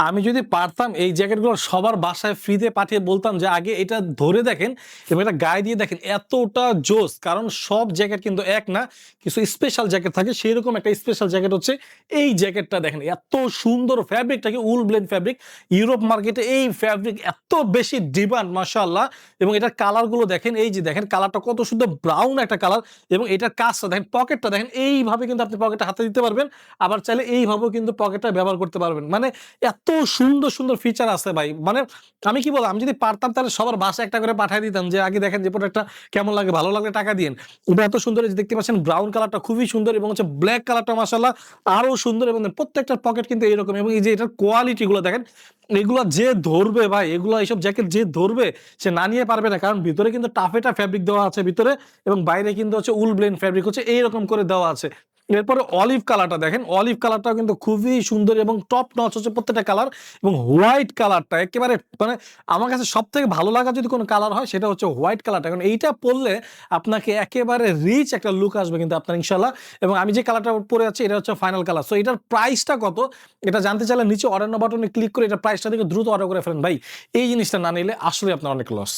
আমি যদি পারতাম এই জ্যাকেটগুলো সবার বাসায় ফ্রিতে পাঠিয়ে বলতাম যে আগে এটা ধরে দেখেন এবং এটা গায়ে দিয়ে দেখেন, এতটা জোস। কারণ সব জ্যাকেট কিন্তু এক না, কিছু স্পেশাল জ্যাকেট থাকে, সেই রকম একটা স্পেশাল জ্যাকেট হচ্ছে এই জ্যাকেটটা। দেখেন এত সুন্দর ফ্যাব্রিকটাকে, উল ব্লেন্ড ফ্যাব্রিক। ইউরোপ মার্কেটে এই ফ্যাব্রিক এত বেশি ডিমান্ড মাশাআল্লাহ। এবং এটার কালারগুলো দেখেন, এই যে দেখেন কালারটা কত সুন্দর, ব্রাউন একটা কালার। এবং এটার কাজটা দেখেন, পকেটটা দেখেন, এইভাবে কিন্তু আপনি পকেটটা হাতে দিতে পারবেন, আবার চাইলে এইভাবেও কিন্তু পকেটটা ব্যবহার করতে পারবেন। মানে এত সুন্দর সুন্দর ফিচার আছে ভাই। মানে আমি কি বলবো, আমি যদি পারতাম তাহলে সবার বাসায় একটা করে পাঠিয়ে দিতাম যে আগে দেখেন যে প্রোডাক্টটা কেমন লাগে, ভালো লাগলে টাকা দিয়েন। এটা এত সুন্দর, এই যে দেখতে পাচ্ছেন ব্রাউন কালারটা খুবই সুন্দর, এবং হচ্ছে ব্ল্যাক কালারটা মাশাআল্লাহ আরো সুন্দর। এবং প্রত্যেকটা পকেট কিন্তু এরকম, এবং এই যে এটার কোয়ালিটি গুলো দেখেন, এগুলা যে ধরবে ভাই, এগুলা এইসব জ্যাকেট যে ধরবে সে না নিয়ে পারবে না। কারণ ভিতরে কিন্তু টাফেটা ফ্যাব্রিক দেওয়া আছে ভিতরে, এবং বাইরে কিন্তু হচ্ছে উল ব্লেন্ড ফ্যাব্রিক হচ্ছে এইরকম করে দেওয়া আছে। এরপরে অলিভ কালারটা দেখেন, অলিভ কালারটাও কিন্তু খুবই সুন্দর এবং টপ নচ হচ্ছে প্রত্যেকটা কালার। এবং হোয়াইট কালারটা একেবারে মানে আমার কাছে সব থেকে ভালো লাগা যদি কোনো কালার হয় সেটা হচ্ছে হোয়াইট কালারটা, কারণ এইটা পরলে আপনাকে একেবারে রিচ একটা লুক আসবে কিন্তু আপনার ইনশাল্লাহ। এবং আমি যে কালারটা পরে আছি এটা হচ্ছে ফাইনাল কালার। সো এটার প্রাইসটা কত এটা জানতে চাইলে নিচে অর্ডার বাটনে ক্লিক করে এটা প্রাইসটা থেকে দ্রুত অর্ডার করে ফেলেন ভাই। এই জিনিসটা না নিলে আসলে আপনার অনেক লস।